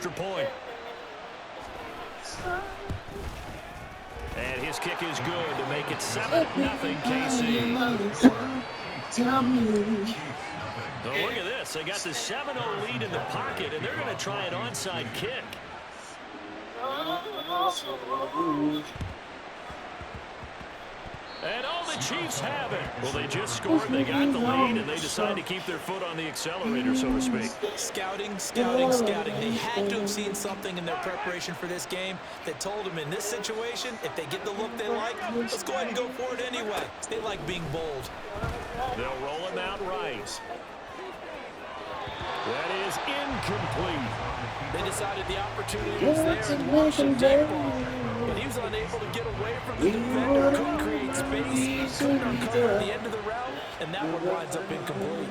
extra point. And his kick is good to make it 7-0 KC. Oh, look at this. They got the 7-0 lead in the pocket, and they're going to try an onside kick. And all the Chiefs have it. Well, they just scored, they got the lead, and they decide to keep their foot on the accelerator, so to speak. Scouting, scouting, scouting. They had to have seen something in their preparation for this game that told them in this situation, if they get the look they like, let's go ahead and go for it anyway. They like being bold. They'll roll him out right. That is incomplete. They decided the opportunity was there and launched a deep ball. But he was unable to get away from the defender, couldn't create space, couldn't uncover at the end of the route, and that one winds up incomplete.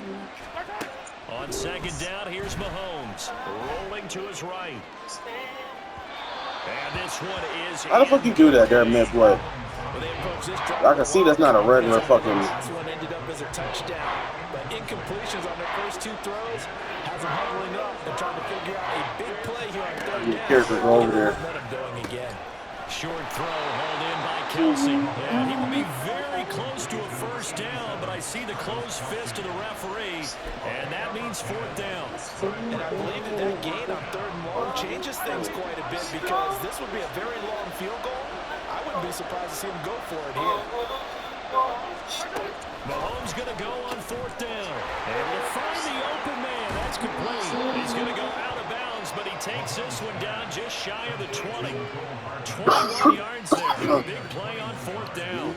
On second down, here's Mahomes, rolling to his right. And this one is... How the fuck you do that there, midway? I can see that's not a regular fucking... This one ended up as a touchdown, but incompletions on their first two throws has them huddling up and trying to figure out a big play here on third down. Characters over there. Going again. Short throw hauled in by Kelsey. And he will be very close to a first down, but I see the closed fist of the referee, and that means fourth down. And I believe that gain on third and long changes things quite a bit because this would be a very long field goal. I wouldn't be surprised to see him go for it here. Mahomes going to go on fourth down. Able to find the open man. That's complete. He's going to go out of bounds, but he takes this one down just shy of the 20. 21 yards there. A big play on fourth down.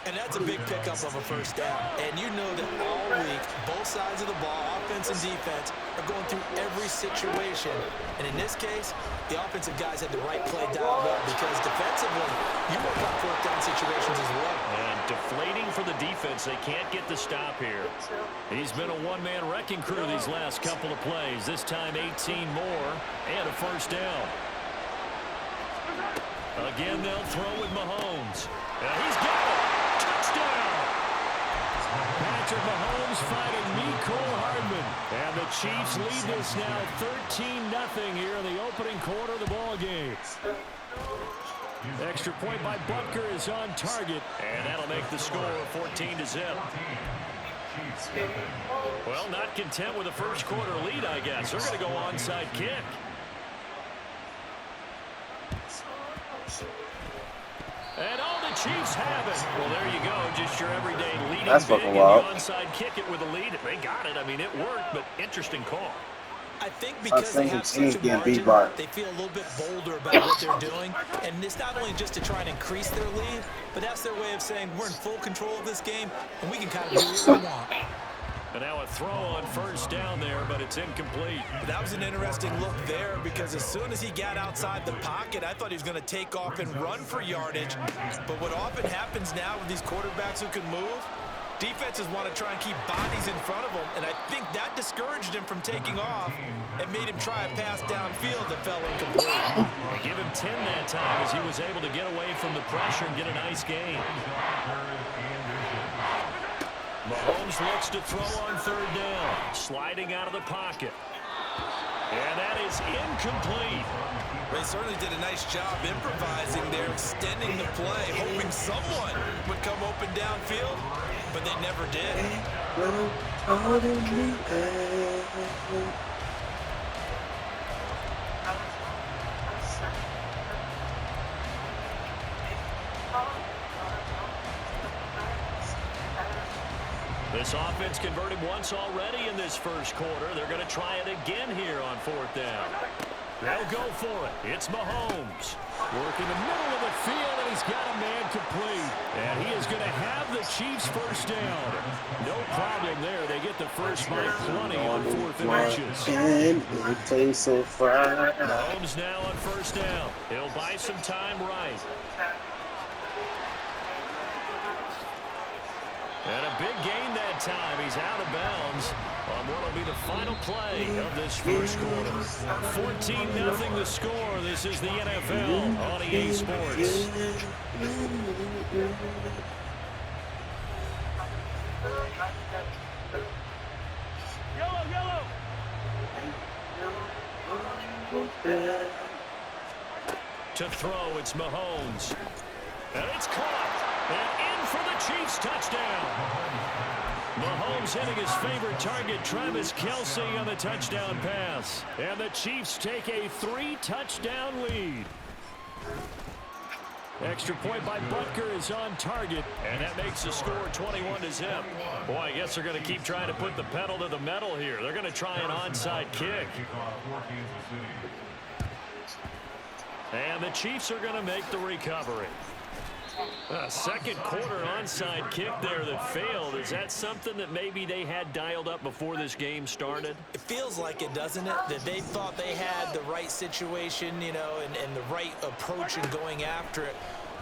And that's a big pickup of a first down. And you know that all week, both sides of the ball, offense and defense, are going through every situation. And in this case, the offensive guys had the right play dialed up because defensively, you work on fourth down situations as well. And deflating for the defense. They can't get the stop here. He's been a one-man wrecking crew these last couple of plays. This time 18 more and a first down. Again, they'll throw with Mahomes. And he's got it. Touchdown. Patrick Mahomes fighting Mecole Hardman. And the Chiefs lead this now 13-0 here in the opening quarter of the ball game. Extra point by Butker is on target, and that'll make the score 14-0. Well, not content with a first quarter lead, I guess. They're going to go onside kick. And all the Chiefs have it. Well, there you go. Just your everyday leading That's big fucking and the wild. onside kick it with a lead. They got it. I mean, it worked, but interesting call. I think because they have such a margin, they feel a little bit bolder about what they're doing. And it's not only just to try and increase their lead, but that's their way of saying we're in full control of this game, and we can kind of do what we want. And now a throw on first down there, but it's incomplete. But that was an interesting look there because as soon as he got outside the pocket, I thought he was going to take off and run for yardage. But what often happens now with these quarterbacks who can move, defenses want to try and keep bodies in front of him, and I think that discouraged him from taking off and made him try a pass downfield that fell incomplete. Give him 10 that time as he was able to get away from the pressure and get a nice gain. Mahomes looks to throw on third down, sliding out of the pocket. And that is incomplete. They certainly did a nice job improvising there, extending the play, hoping someone would come open downfield, but they never did. This offense converted once already in this first quarter. They're going to try it again here on fourth down. They'll go for it. It's Mahomes. Working the middle of the field, and he's got a man complete. And he is going to have the Chiefs first down. No problem there. They get the first by plenty on fourth and inches. And it tastes so fried. Mahomes now on first down. He'll buy some time right. And a big gain that time. He's out of bounds on what will be the final play of this first quarter. 14-0 the score. This is the NFL on EA Sports. Yellow, yellow. To throw, it's Mahomes. And it's caught. And in for the Chiefs touchdown. Mahomes hitting his favorite target, Travis Kelce, on the touchdown pass. And the Chiefs take a 3-touchdown lead. Extra point by Butker is on target, and that makes the score 21-0. Boy, I guess they're going to keep trying to put the pedal to the metal here. They're going to try an onside kick. And the Chiefs are going to make the recovery. A second quarter onside kick there that failed. Is that something that maybe they had dialed up before this game started? It feels like it, doesn't it? That they thought they had the right situation, you know, and the right approach in going after it.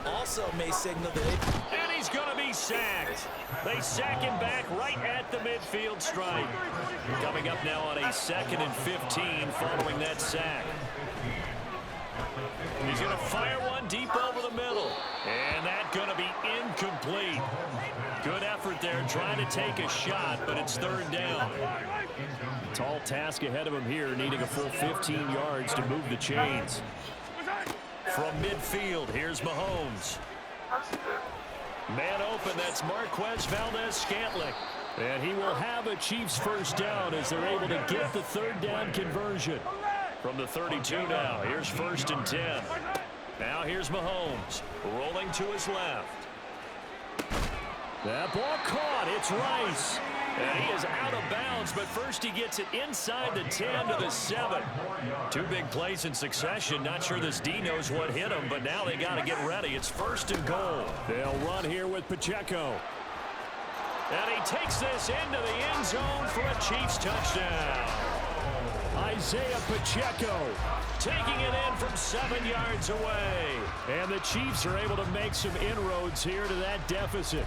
Also may signal that they... And he's going to be sacked. They sack him back right at the midfield stripe. Coming up now on a 2nd and 15 following that sack. He's going to fire one deep over the middle. And that's going to be incomplete. Good effort there trying to take a shot, but it's 3rd down. Tall task ahead of him here, needing a full 15 yards to move the chains. From midfield, here's Mahomes. Man open, that's Marquez Valdez-Scantling. And he will have a Chiefs first down as they're able to get the 3rd down conversion. From the 32 now, here's 1st and 10. Now here's Mahomes, rolling to his left. That ball caught, it's Rice. And he is out of bounds, but first he gets it inside the 10 to the 7. 2 big plays in succession. Not sure this D knows what hit him, but now they got to get ready. It's 1st and goal. They'll run here with Pacheco. And he takes this into the end zone for a Chiefs touchdown. Isaiah Pacheco taking it in from 7 yards away. And the Chiefs are able to make some inroads here to that deficit.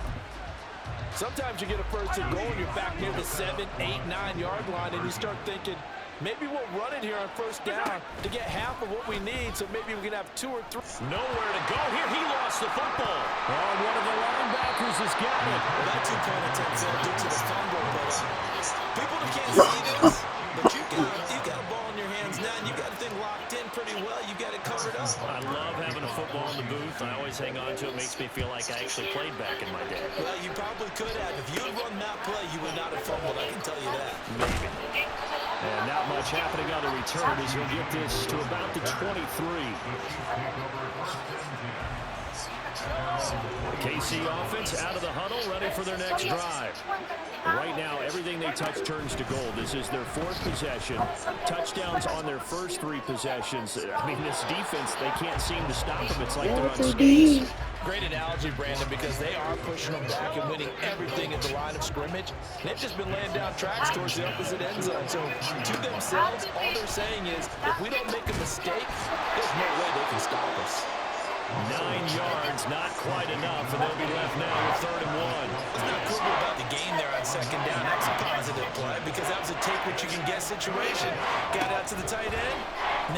Sometimes you get a 1st and goal and you're back near the 7, 8, 9-yard line, and you start thinking, maybe we'll run it here on 1st down to get half of what we need, so maybe we can have 2 or 3. Nowhere to go here. He lost the football. Oh, one of the linebackers has got it. Well, that 2-point attempt fell due to the fumble, but people that can't see this, but you've got a ball in your hands now, and you've got the thing locked in pretty well. You've got it covered up. I love having a football in the booth. I always hang on to it. Makes me feel like I actually played back in my day. Well, you probably could have. If you had run that play, you would not have fumbled. I can tell you that. Maybe. And not much happening on the return as we'll get this to about the 23. The KC offense out of the huddle, ready for their next drive. Right now, everything they touch turns to gold. This is their 4th possession. Touchdowns on their first 3 possessions. I mean, this defense, they can't seem to stop them. It's like they're on skates. Great analogy, Brandon, because they are pushing them back and winning everything at the line of scrimmage. They've just been laying down tracks towards the opposite end zone. So, to themselves, all they're saying is, if we don't make a mistake, there's no way they can stop us. 9 yards, not quite enough, and they'll be left now with 3rd and 1. What's not cool about the game there on 2nd down? That's a positive play because that was a take-what-you-can-get situation. Got out to the tight end.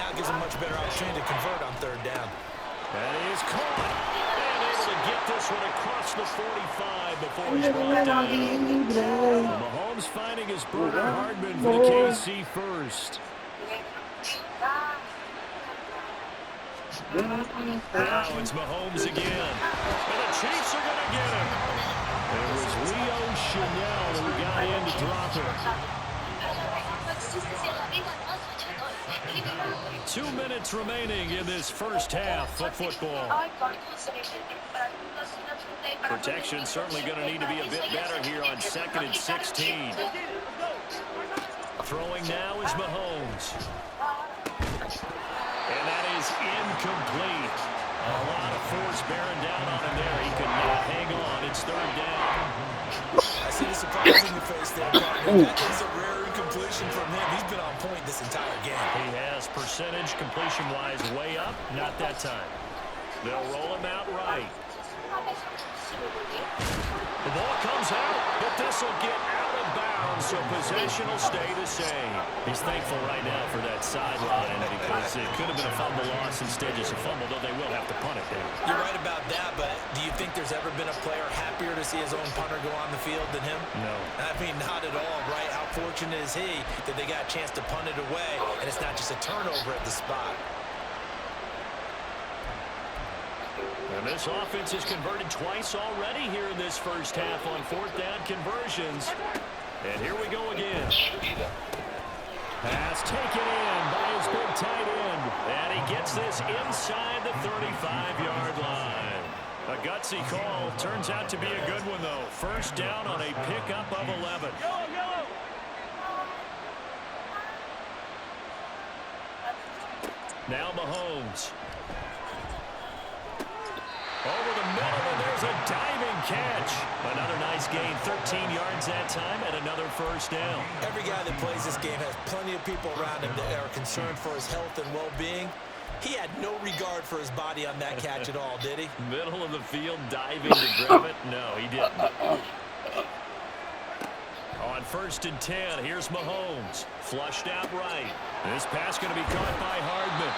Now it gives them a much better opportunity to convert on 3rd down. That is caught. And able to get this one across the 45 before he's brought down. Mahomes finding his Burger Hardman for the KC first. Now it's Mahomes again. And the Chiefs are going to get him. It was Leo Chanel who got in to drop it. 2 minutes remaining in this first half of football. Protection certainly going to need to be a bit better here on 2nd and 16. Throwing now is Mahomes. And that is incomplete. A lot of force bearing down on him there. He could not hang on. It's 3rd down. I see the surprise in your face there, partner. That is a rare incompletion from him. He's been on point this entire game. He has percentage completion-wise way up. Not that time. They'll roll him out right. The ball comes out, but this will get out of bounds. down, so possession will stay the same. He's thankful right now for that sideline because it could have been a fumble loss. Instead, just a fumble, though they will have to punt it there. You're right about that, but do you think there's ever been a player happier to see his own punter go on the field than him? No. I mean, not at all, right? How fortunate is he that they got a chance to punt it away, and it's not just a turnover at the spot. And this offense has converted twice already here in this first half on fourth down conversions. And here we go again. Pass taken in by his big tight end. And he gets this inside the 35-yard line. A gutsy call. Turns out to be a good one, though. First down on a pickup of 11. Now Mahomes. Over the middle, and there's a diving catch. Another nice gain, 13 yards that time, and another first down. Every guy that plays this game has plenty of people around him that are concerned for his health and well-being. He had no regard for his body on that catch at all, did he? Middle of the field, diving to grab it. No, he didn't. On 1st and 10, here's Mahomes. Flushed out right. This pass going to be caught by Hardman.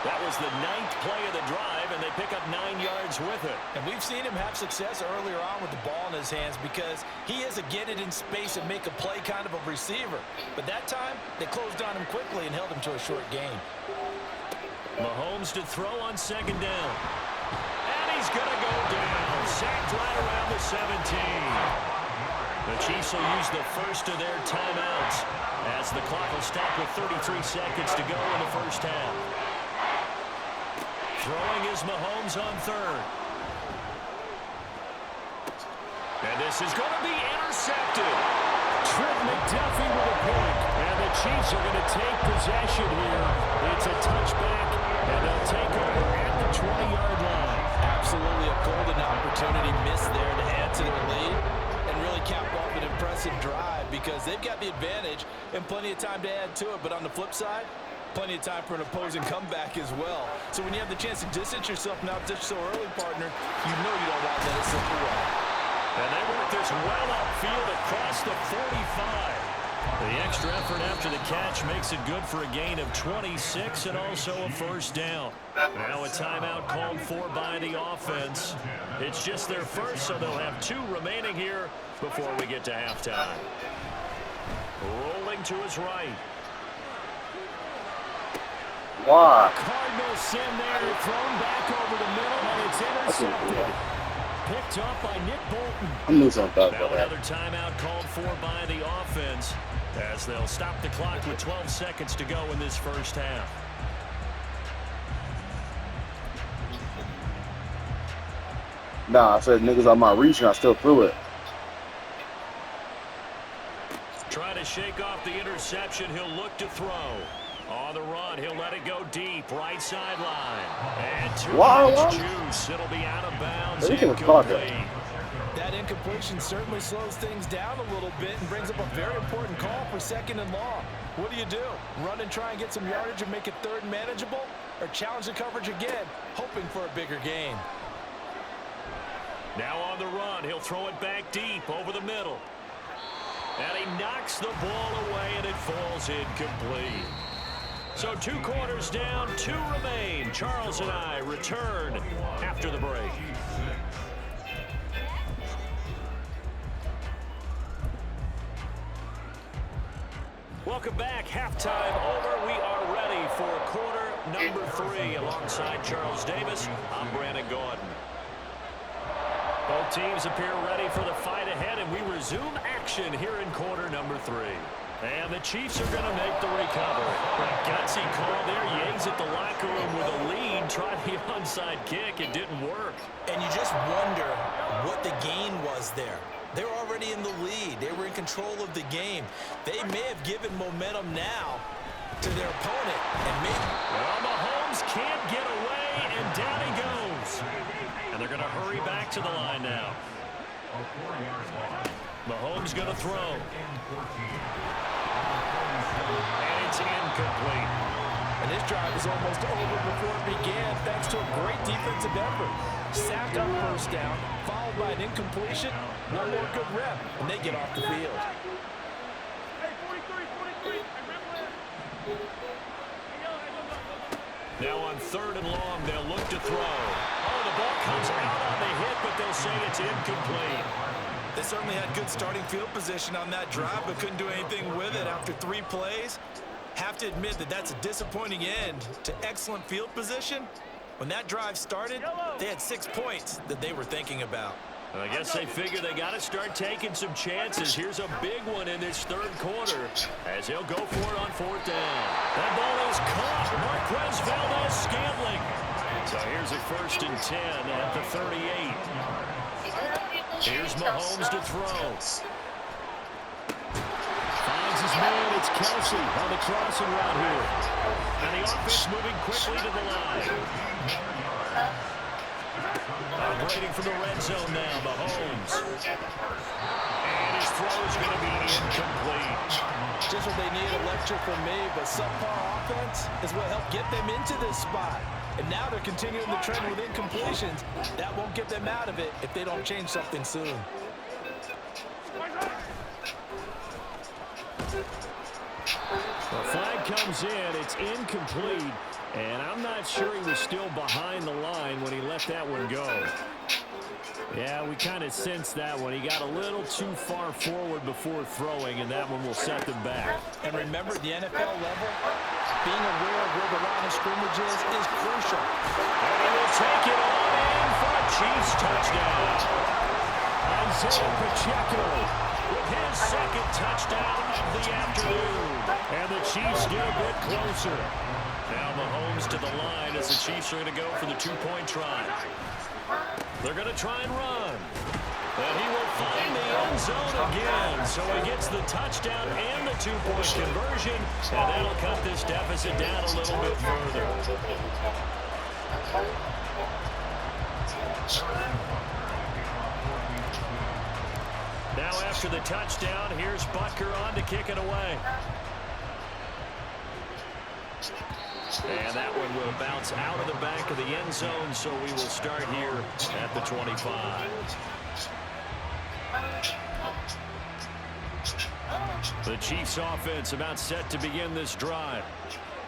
That was the 9th play of the drive, and they pick up 9 yards with it. And we've seen him have success earlier on with the ball in his hands because he is a get it in space and make a play kind of a receiver. But that time, they closed on him quickly and held him to a short gain. Mahomes to throw on 2nd down. And he's going to go down. Sacked right around the 17. The Chiefs will use the first of their timeouts as the clock will stop with 33 seconds to go in the first half. Throwing is Mahomes on 3rd. And this is going to be intercepted. Trent McDuffie with a pick. And the Chiefs are going to take possession here. It's a touchback, and they'll take over at the 20-yard line. Absolutely a golden opportunity missed there to add to their lead and really cap off an impressive drive because they've got the advantage and plenty of time to add to it. But on the flip side, plenty of time for an opposing comeback as well. So when you have the chance to distance yourself now just so early, partner, you know you don't want to let it slip away. And they work this well upfield across the 45. The extra effort after the catch makes it good for a gain of 26 and also a first down. Now a timeout called for by the offense. It's just their first, so they'll have 2 remaining here before we get to halftime. Rolling to his right. Why? Cardinals send there, thrown back over the middle, and it's intercepted. Picked up by Nick Bolton. I knew something about Now that. another timeout called for by the offense as they'll stop the clock with 12 seconds to go in this first half. Nah, I said niggas on my reach and I still threw it. Trying to shake off the interception. He'll look to throw. On the run, he'll let it go deep. Right sideline. And too much juice. It'll be out of bounds. Incomplete. That incompletion certainly slows things down a little bit and brings up a very important call for 2nd and long. What do? Run and try and get some yardage and make it 3rd and manageable? Or challenge the coverage again, hoping for a bigger gain? Now on the run, he'll throw it back deep over the middle. And he knocks the ball away, and it falls incomplete. So 2 quarters down, 2 remain. Charles and I return after the break. Welcome back. Halftime over. We are ready for quarter number 3. Alongside Charles Davis, I'm Brandon Gordon. Both teams appear ready for the fight ahead, and we resume action here in quarter number 3. And the Chiefs are going to make the recovery. A gutsy call there. Yangs at the locker room with a lead. Tried the onside kick. It didn't work. And you just wonder what the gain was there. They were already in the lead. They were in control of the game. They may have given momentum now to their opponent. And maybe... Well, Mahomes can't get away, and down he goes. And they're going to hurry back to the line now. Mahomes going to throw. And it's incomplete. And this drive is almost over before it began thanks to a great defensive effort. Sacked on 1st down, followed by an incompletion. One more good rep, and they get off the field. Now on 3rd and long, they'll look to throw. Oh, the ball comes out on the hit, but they'll say it's incomplete. They certainly had good starting field position on that drive, but couldn't do anything with it after 3 plays. Have to admit that that's a disappointing end to excellent field position. When that drive started, they had 6 points that they were thinking about. I guess they figure they got to start taking some chances. Here's a big one in this 3rd quarter as they'll go for it on 4th down. That ball is caught. Marquez Valdez-Scantling. So here's a 1st and 10 at the 38. Here's Mahomes to throw. Finds his man. It's Kelsey on the crossing route here. And the offense moving quickly to the line. Operating from the red zone now, Mahomes. And his throw is going to be incomplete. Just what they need, a lecture from me, but subpar offense is what helped get them into this spot. And now they're continuing the trend with incompletions. That won't get them out of it if they don't change something soon. The flag comes in. It's incomplete. And I'm not sure he was still behind the line when he let that one go. Yeah, we kind of sensed that one. He got a little too far forward before throwing, and that one will set them back. And remember, the NFL level, being aware of where the line of scrimmage is crucial. And he will take it on in for a Chiefs touchdown. Isaiah Pacheco with his 2nd touchdown of the afternoon. And the Chiefs get a bit closer. Now Mahomes to the line as the Chiefs are going to go for the 2-point try. They're going to try and run. And he will find the end zone again. So he gets the touchdown and the 2-point conversion. And that'll cut this deficit down a little bit further. Now after the touchdown, here's Butker on to kick it away. And that one will bounce out of the back of the end zone, so we will start here at the 25. The Chiefs offense about set to begin this drive.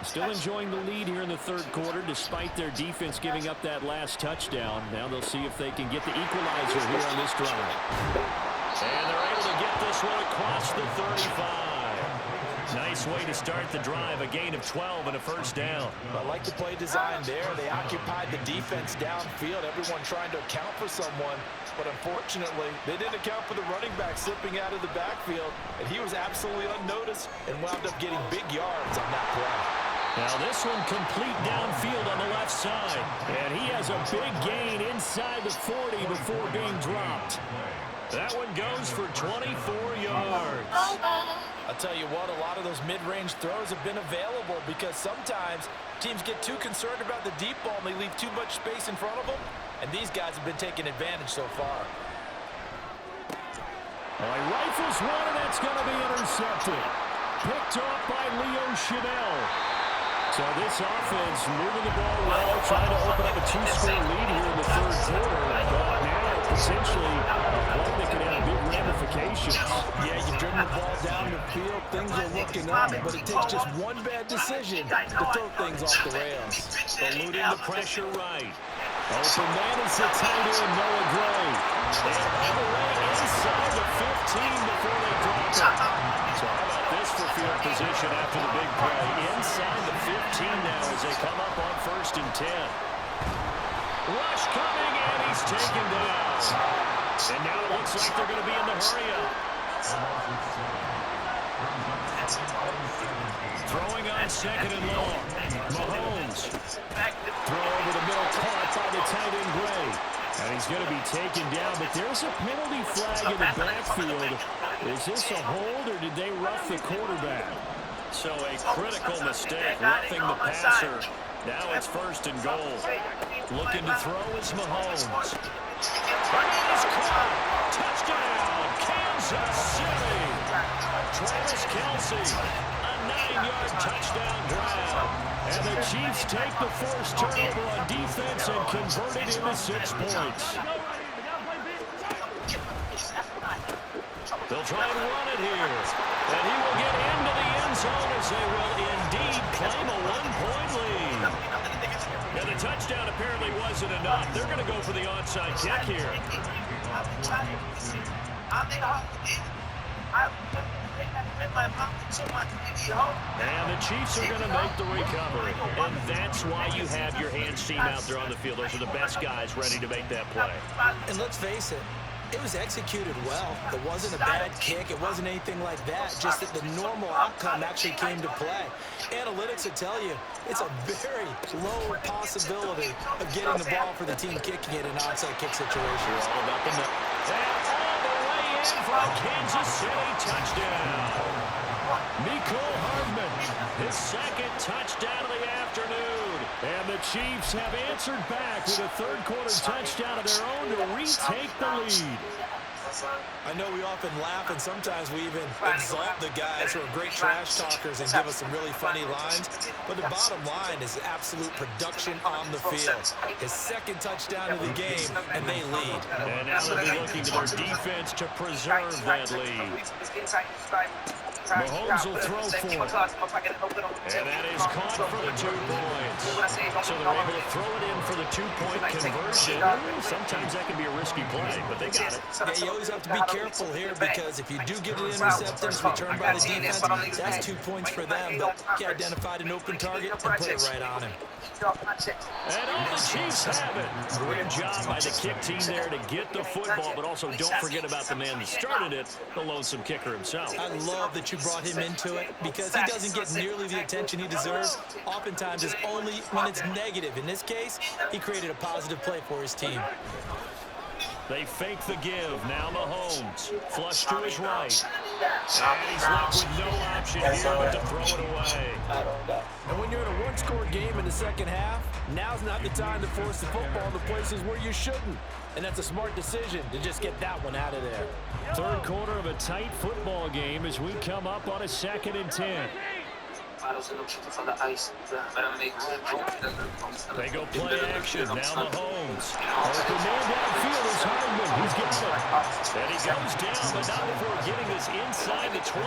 Still enjoying the lead here in the 3rd quarter despite their defense giving up that last touchdown. Now they'll see if they can get the equalizer here on this drive. And they're able to get this one across the 35. Nice way to start the drive, a gain of 12 and a 1st down. I like the play design there. They occupied the defense downfield, everyone trying to account for someone. But unfortunately, they didn't account for the running back slipping out of the backfield, and he was absolutely unnoticed and wound up getting big yards on that play. Now this one complete downfield on the left side. And he has a big gain inside the 40 before being dropped. That one goes for 24 yards. I'll tell you what, a lot of those mid-range throws have been available because sometimes teams get too concerned about the deep ball and they leave too much space in front of them. And these guys have been taking advantage so far. Well, he rifles one, and that's going to be intercepted. Picked off by Leo Chanel. So this offense moving the ball well, trying to open up a 2-score lead here in the 3rd quarter. But now potentially a play that could have big ramifications. Yeah, you've driven the ball down the field, things are looking up, but it takes just one bad decision to throw things off the rails. Eluding the pressure right. Open man is the tight end, Noah Gray. And all the way inside the 15 before they drop it. So how about this for field position after the big play? Inside the 15 now as they come up on 1st and 10. Rush coming, and he's taken down. And now it looks like they're going to be in the hurry-up. Throwing on 2nd and long. Mahomes. Throw over the middle, caught by the tight end Gray. And he's going to be taken down, but there's a penalty flag in the backfield. Is this a hold, or did they rough the quarterback? So a critical mistake, roughing the passer. Now it's 1st and goal. Looking to throw is Mahomes. Is caught. Touchdown, Kansas City. Travis Kelce, a 9-yard touchdown grab. And the Chiefs take the forced turnover on defense and convert it into 6 points. They'll try and run it here. And he will get into the end zone as they will indeed claim a 1-point lead. touchdown apparently wasn't enough. They're going to go for the onside kick here. And the Chiefs are going to make the recovery. And that's why you have your hands team out there on the field. Those are the best guys ready to make that play. And let's face it, it was executed well. It wasn't a bad kick. It wasn't anything like that. Just that the normal outcome actually came to play. Analytics will tell you it's a very low possibility of getting the ball for the team kicking it in an onside kick situation. All about the net. And all the way in for a Kansas City touchdown. Mecole Hardman, his second touchdown of the afternoon. And the Chiefs have answered back with a third-quarter touchdown of their own to retake the lead. I know we often laugh, and sometimes we even exalt the guys who are great trash talkers and give us some really funny lines. But the bottom line is absolute production on the field. His second touchdown of the game, and they lead. And now they'll be looking to their defense to preserve that lead. Mahomes will throw for it. And that is caught for the 2 points. So they're able to throw it in for the 2-point conversion. Sometimes that can be a risky play, but they got it. Yeah, you always have to be careful here because if you do get an interception, it's returned by the defense, that's 2 points for them. But he identified an open target and put it right on him. And all the Chiefs have it. Great job by the kick team there to get the football, but also don't forget about the man that started it, the lonesome kicker himself. I love that you brought him into it because he doesn't get nearly the attention he deserves. Oftentimes it's only when it's negative. In this case, he created a positive play for his team. They fake the give. Now Mahomes. Flush to his right. And he's left with no option here but to throw it away. And when you're in a one-score game in the second half, now's not the time to force the football to places where you shouldn't. And that's a smart decision to just get that one out of there. Third quarter of a tight football game as we come up on a 2nd and 10. They go play action. Now Mahomes. Open man downfield is Hardman. He's getting it. And he goes down, but not before getting this inside the 25.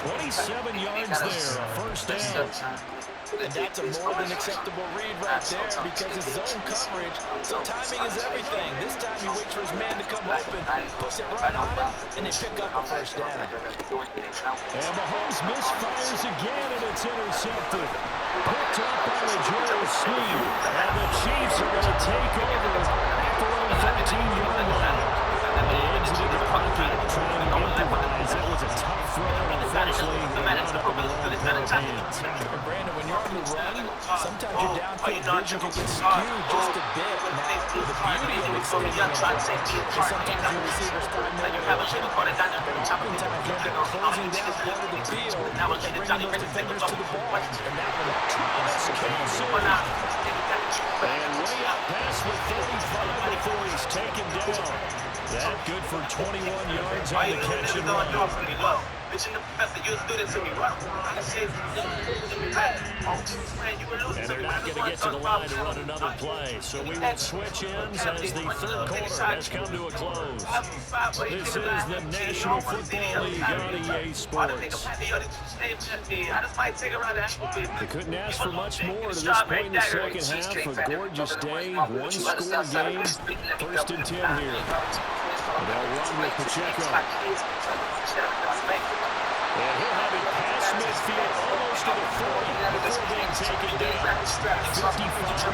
27 yards there, a first down. And that's a more than acceptable read right there because it's zone coverage, so timing is everything. This time he waits for his man to come open, puts it right on him, and they pick up a first down. And Mahomes misfires again, and it's intercepted. Picked up by the Joe Sneed. And the Chiefs are going to take over at their own 13-yard line. They exited the pocket trying to improvise. That was a tough throw, and unfortunately, they wound up in the wrong pair of hands. And Brandon, when you're on the run, sometimes your downfield vision can get skewed just a bit. Now, the beauty of extending it is sometimes your receivers find no way to open, but oftentimes you end up closing down part of the field and bringing those defenders to the ball. And that one, Travis Kelce. And way up past the 35 before he's taken down. That good for 21 yards on the catch and run. And they're not going to get to the line to run another play. So we will switch ends as the third quarter has come to a close. This is the National Football League on EA Sports. They couldn't ask for much more to this point in the second half. A gorgeous day, one-score game. 1st and 10 here. And they'll run with Pacheco. And he'll have it past midfield, almost to the 40 before being taken down. 55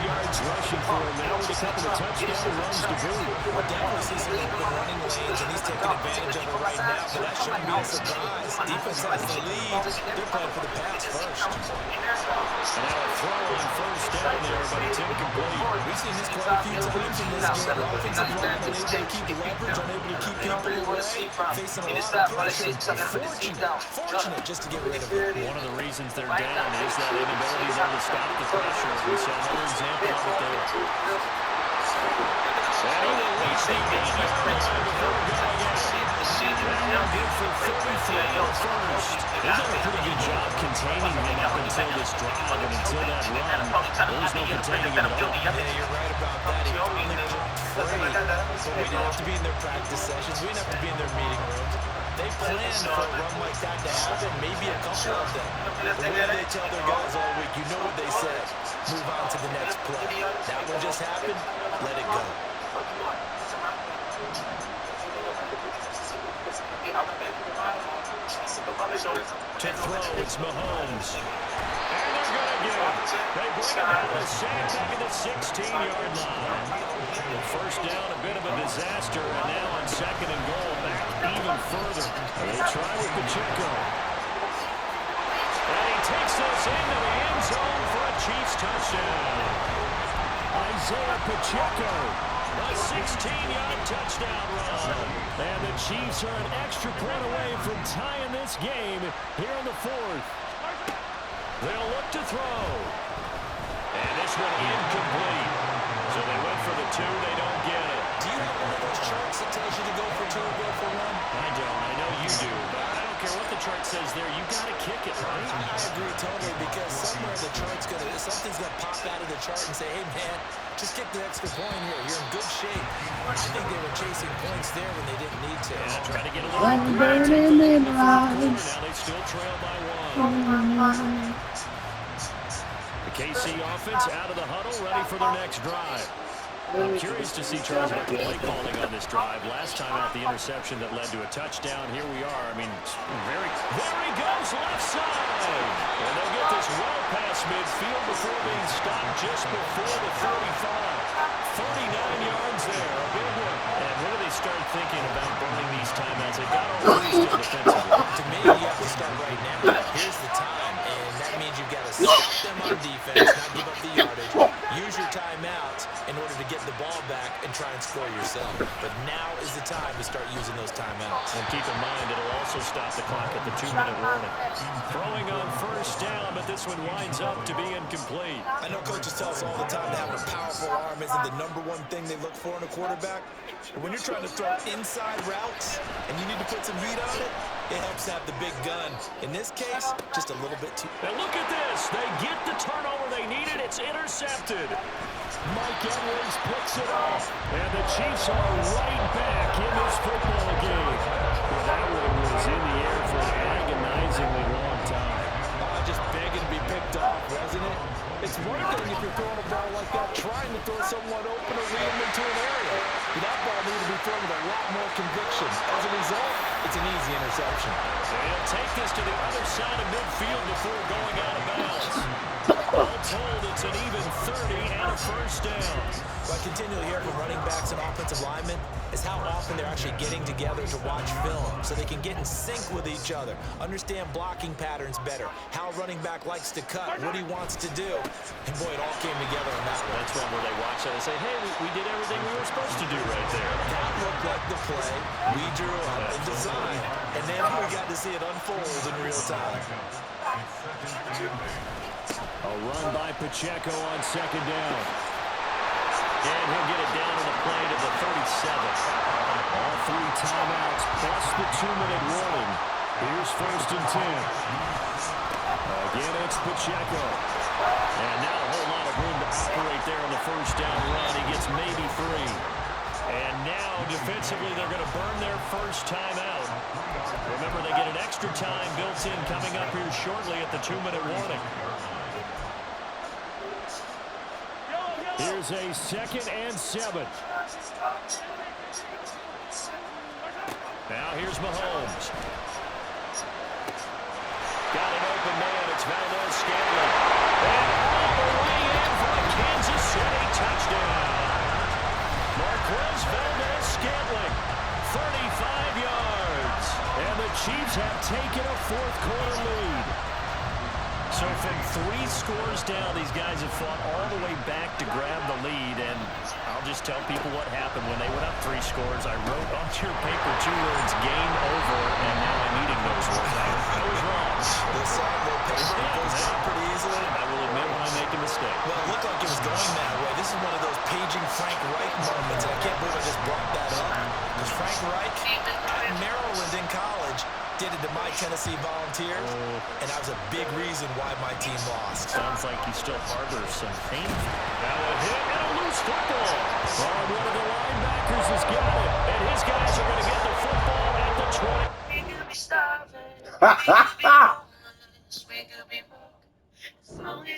yards rushing for him now with a couple of touchdown runs to boot. We'll definitely see some open running lanes, and he's taking advantage of it right now, but that shouldn't be a surprise. Defense has the lead. They're playing for the pass first. And now a throw on first down there, but it's incomplete. We've seen this quite a few times in this game. Offensive line unable to keep leverage, unable to keep people away, facing a lot of pressure. Fortunate just to get rid of it. One of the reasons they're down is that inability there to stop the pressure. We saw another example of it there. And he will reach the 8-yard line before going in. Now good for 33 on first. They've done a pretty good job containing him up until this drive and until that run. There was no containing him at all. Yeah, you're right about that. He only jumped free. So we didn't have to be in their practice sessions. We didn't have to be in their meeting rooms. They planned for a run like that to happen, maybe a couple of them. But what do they tell their guys all week? You know what they said. move on to the next play. That one just happened. Let it go. To throw, it's Mahomes. And they're going to get it. They bring him out of the sack back at the 16-yard line. The first down, a bit of a disaster, and now on second and goal, back even further. They try with Pacheco. And he takes this into the end zone for a Chiefs touchdown. Isaiah Pacheco, a 16-yard touchdown run. And the Chiefs are an extra point away from tying this game here in the fourth. They'll look to throw. And this one incomplete. So they went for the two. They don't get it. Do you have one of those charts that tells you to go for two or go for one? I don't. I know you do. But I don't care what the chart says there. You got to kick it, right? I agree totally, because somewhere the chart's something's going to pop out of the chart and say, hey, man, just kick the extra point here. You're in good shape. I think they were chasing points there when they didn't need to. Yeah, trying to get a little aggressive. Now they still trail by one. The KC offense out of the huddle, ready for their next drive. I'm curious to see Charles about the play calling on this drive. Last time out, the interception that led to a touchdown. Here we are. I mean, there he goes, left side. And they'll get this well past midfield before being stopped just before the 35. 39 yards there, a big one. And when do they start thinking about burning these timeouts? They got all three still defensively. To me, you have to start right now. Here's the time, and that means you've got to stop them on defense, not give up the yardage. Use your timeouts in order to get the ball back and try and score yourself. But now is the time to start using those timeouts. And keep in mind, it'll also stop the clock at the 2-minute warning. Throwing on first down, but this one winds up to be incomplete. I know coaches tell us all the time that having a powerful arm isn't the number one thing they look for in a quarterback. But when you're trying to throw inside routes and you need to put some heat on it, it helps to have the big gun. In this case, just a little bit too... Now look at this. They get the turnover they needed. It's intercepted. Mike Edwards picks it up. And the Chiefs are right back in this football game. Well, that one was in the air for an agonizingly long time. Just begging to be picked off, wasn't it? It's one thing if you're throwing a ball like that, trying to throw someone open or lead them into an area. But that ball needed to be thrown with a lot more conviction. As a result, it's an easy interception. They'll take this to the other side of midfield before going out of bounds. All told, it's an even 30 and a first down. What I continually hear from running backs and offensive linemen is how often they're actually getting together to watch film so they can get in sync with each other, understand blocking patterns better, how a running back likes to cut, what he wants to do. And boy, it all came together on that one. That's one where they watch that and say, hey, we did everything we were supposed to do right there. That looked like the play we drew up and designed. And then we got to see it unfold in real time. A run by Pacheco on second down. And he'll get it down to the play to the 37. All three timeouts plus the 2-minute warning. Here's first and 10. Again, it's Pacheco. And now a whole lot of room to operate there on the first down run. He gets maybe 3. And now, defensively, they're going to burn their first timeout. Remember, they get an extra time built in coming up here shortly at the 2-minute warning. Here's a 2nd and 7. Now here's Mahomes. Got an open man. It's Valdez-Scantling. And all the way in for a Kansas City touchdown. Marquez Valdez-Scantling, 35 yards. And the Chiefs have taken a fourth-quarter lead. So from 3 scores down, these guys have fought all the way back to grab the lead. And I'll just tell people what happened when they went up 3 scores. I wrote onto your paper 2 words, game over, and now I'm eating those words. I was wrong. The paper goes down pretty easily. I will admit when I make a mistake. Well, it looked like it was going that way. This is one of those paging Frank Reich moments, and I can't believe I just brought that up. Because Frank Reich at Maryland in college did it to my Tennessee Volunteers, and that was a big reason why my team lost. Sounds like he still harbors some pain. Now a hit and a loose football. Oh, one of the linebackers has got it, and his guys are going to get the football at the 20. We could be starving. We could be broke. As long as